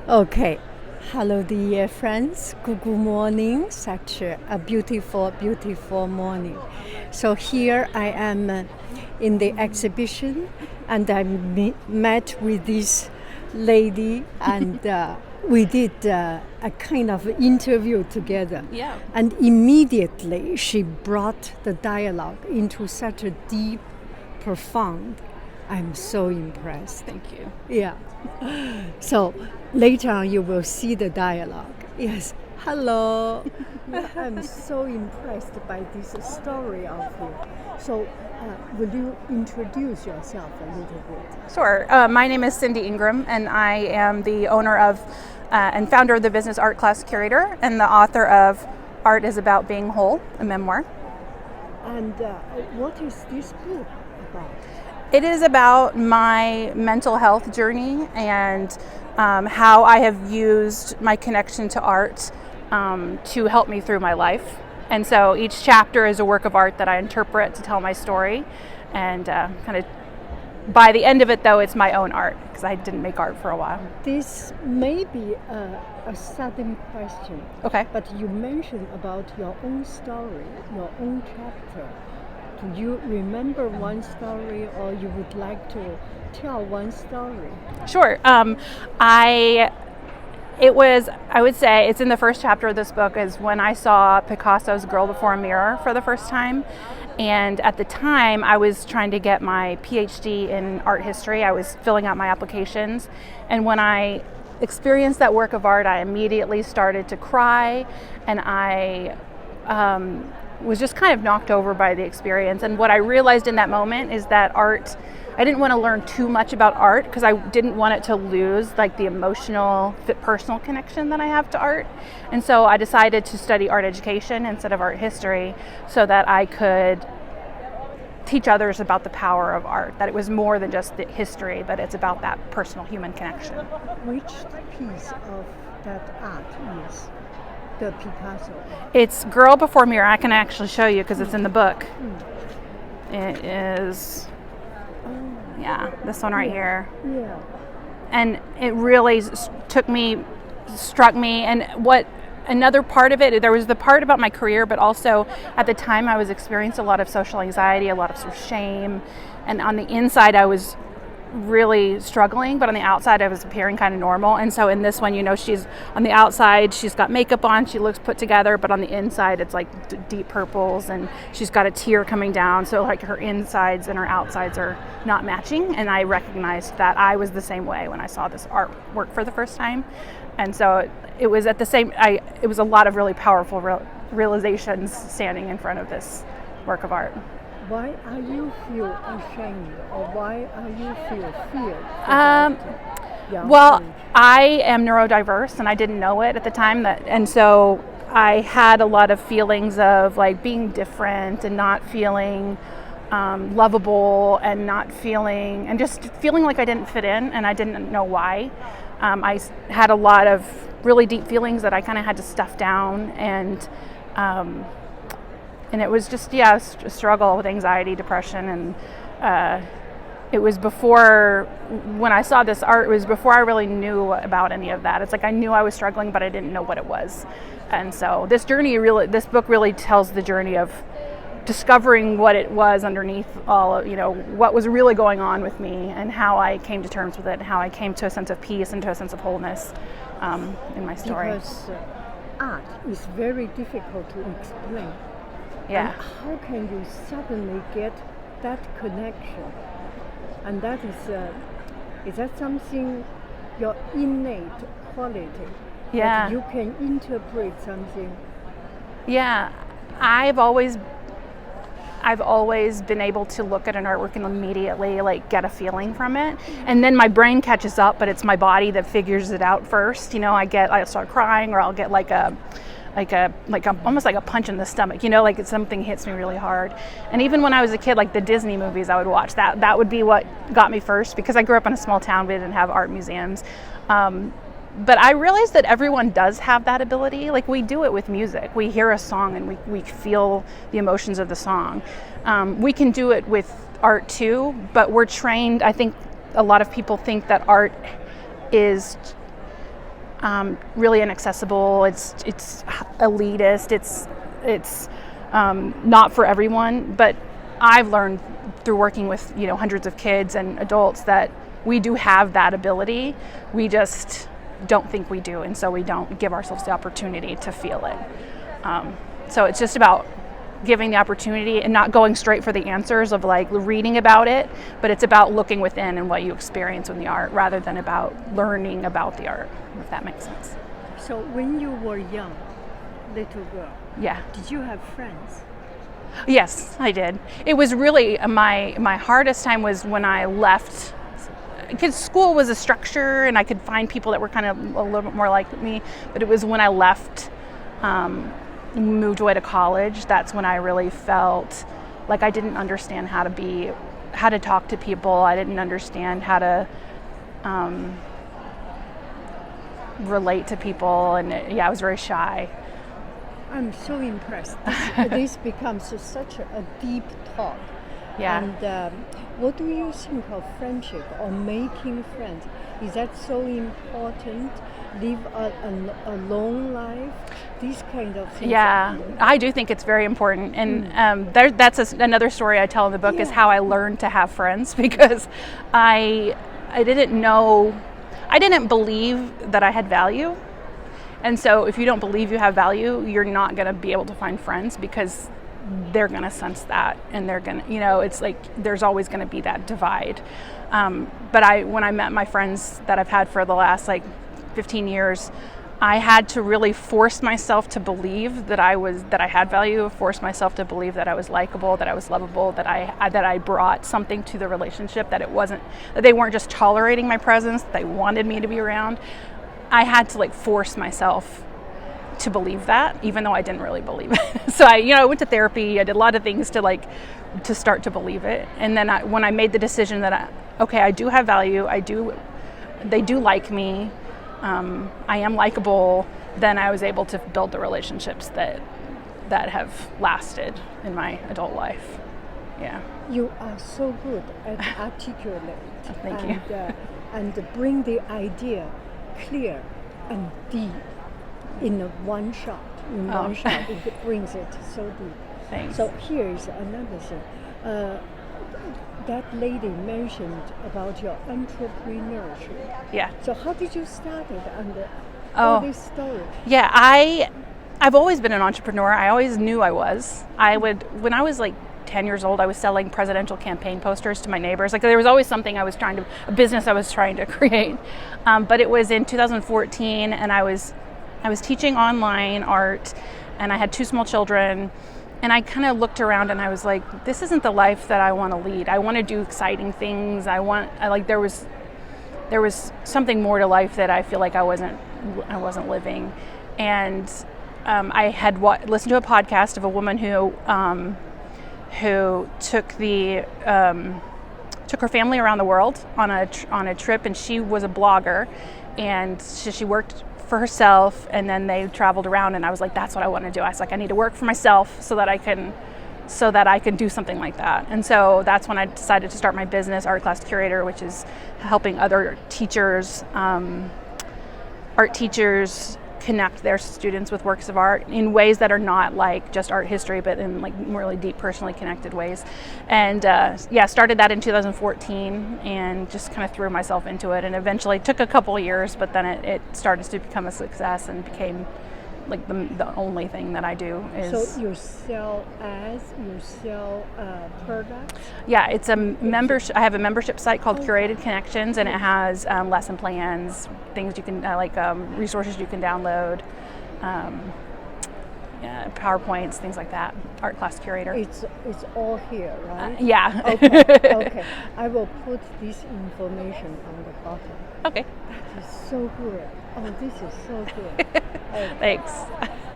Okay. Hello, dear friends. Good morning. Such a beautiful, beautiful morning. So here I am in the exhibition, and I met with this lady, and we did a kind of interview together. Yeah. And immediately she brought the dialogue into such a deep, profound. I'm so impressed. Thank you. Yeah. So later on you will see the dialogue. Yes. Hello. I'm so impressed by this story of you. So will you introduce yourself a little bit? Sure. My name is Cindy Ingram, and I am the owner of and founder of the Business Art Class Curator and the author of Art is About Being Whole, a memoir. And what is this book about? It is about my mental health journey and how I have used my connection to art to help me through my life. And so each chapter is a work of art that I interpret to tell my story. And kind of by the end of it, though, it's my own art because I didn't make art for a while. This may be a sudden question. Okay. But you mentioned about your own story, your own chapter. Do you remember one story, or you would like to tell one story? Sure. I would say it's in the first chapter of this book is when I saw Picasso's Girl Before a Mirror for the first time. And at the time, I was trying to get my PhD in art history. I was filling out my applications. And when I experienced that work of art, I immediately started to cry, and I was just kind of knocked over by the experience. And what I realized in that moment is that art, I didn't want to learn too much about art because I didn't want it to lose like the emotional, personal connection that I have to art. And so I decided to study art education instead of art history so that I could teach others about the power of art, that it was more than just the history, but it's about that personal human connection. Which piece of that art is the Picasso? It's Girl Before Mirror. I can actually show you because it's in the book. It is, this one right here. Yeah. And it really struck me. And what another part of it, there was the part about my career, but also at the time I was experiencing a lot of social anxiety, a lot of sort of shame. And on the inside I was really struggling, but on the outside I was appearing kind of normal. And so in this one, she's on the outside, she's got makeup on, she looks put together, but on the inside it's like deep purples, and she's got a tear coming down, so like her insides and her outsides are not matching. And I recognized that I was the same way when I saw this artwork for the first time. And so it was it was a lot of really powerful realizations standing in front of this work of art. Why are you feel ashamed, or why are you feel fear? Well, I am neurodiverse, and I didn't know it at the time. And so I had a lot of feelings of like being different and not feeling lovable, and just feeling like I didn't fit in, and I didn't know why. I had a lot of really deep feelings that I kind of had to stuff down, and it was just, a struggle with anxiety, depression, and it was before, when I saw this art, it was before I really knew about any of that. It's like I knew I was struggling, but I didn't know what it was. And so this book really tells the journey of discovering what it was underneath all, what was really going on with me, and how I came to terms with it, and how I came to a sense of peace and to a sense of wholeness in my story. Because art is very difficult to explain. Yeah. And how can you suddenly get that connection? And that is that something, your innate quality? Yeah. That you can interpret something? Yeah. I've always been able to look at an artwork and immediately like get a feeling from it, and then my brain catches up, but it's my body that figures it out first. I'll start crying, or I'll get like almost like a punch in the stomach, like something hits me really hard. And even when I was a kid, like the Disney movies I would watch, that would be what got me first, because I grew up in a small town, we didn't have art museums. But I realized that everyone does have that ability. Like we do it with music. We hear a song and we feel the emotions of the song. We can do it with art too, but we're trained, I think a lot of people think that art is really inaccessible. It's elitist. It's not for everyone. But I've learned through working with hundreds of kids and adults that we do have that ability. We just don't think we do, and so we don't give ourselves the opportunity to feel it. So it's just about giving the opportunity and not going straight for the answers of like reading about it, but it's about looking within and what you experience in the art rather than about learning about the art, if that makes sense. So when you were young, little girl, Yeah. did you have friends? Yes, I did. It was really my hardest time was when I left, because school was a structure and I could find people that were kind of a little bit more like me, but it was when I left, moved away to college, that's when I really felt like I didn't understand how to talk to people. I didn't understand how to relate to people, and I was very shy. I'm so impressed. This becomes such a deep talk. Yeah. And what do you think of friendship or making friends? Is that so important? Live a long life? These kind of things. Yeah, I do think it's very important. And that's another story I tell in the book is how I learned to have friends, because I didn't believe that I had value. And so if you don't believe you have value, you're not going to be able to find friends, because they're going to sense that, and they're going to, it's like there's always going to be that divide. But when I met my friends that I've had for the last 15 years, I had to really force myself to believe that I had value, force myself to believe that I was likable, that I was lovable, that I brought something to the relationship, that they weren't just tolerating my presence, that they wanted me to be around. I had to force myself to believe that, even though I didn't really believe it. So I went to therapy. I did a lot of things to start to believe it. And then when I made the decision that I do have value, they do like me, I am likable, then I was able to build the relationships that have lasted in my adult life. Yeah. You are so good at articulate. Thank you. And bring the idea clear and deep in one shot. It brings it so deep. Thanks. So here is another thing. That lady mentioned about your entrepreneurship. Yeah. So how did you start it and all this story? Yeah, I've always been an entrepreneur. I always knew I was. When I was 10 years old, I was selling presidential campaign posters to my neighbors. There was always something a business I was trying to create. But it was in 2014, and I was teaching online art, and I had 2 small children, and I kind of looked around and I was like, this isn't the life that I want to lead. I want to do exciting things. There was something more to life that I feel like I wasn't living. And I had listened to a podcast of a woman who took her family around the world on a trip, and she was a blogger, and she worked for herself, and then they traveled around, and I was like, that's what I want to do. I was like, I need to work for myself so that I can do something like that. And so that's when I decided to start my business, Art Class Curator, which is helping other teachers, art teachers, connect their students with works of art in ways that are not just art history, but in really deep, personally connected ways. And started that in 2014 and just kind of threw myself into it, and eventually took a couple of years, but then it started to become a success and became the only thing that I do is. So you sell products? Yeah, it's a membership. I have a membership site called Curated Connections, and it has lesson plans, things you can resources you can download, PowerPoints, things like that. Art Class Curator. It's all here, right? Yeah. Okay. I will put this information on the bottom. Okay. That is so good. Oh, this is so good. Okay. Thanks.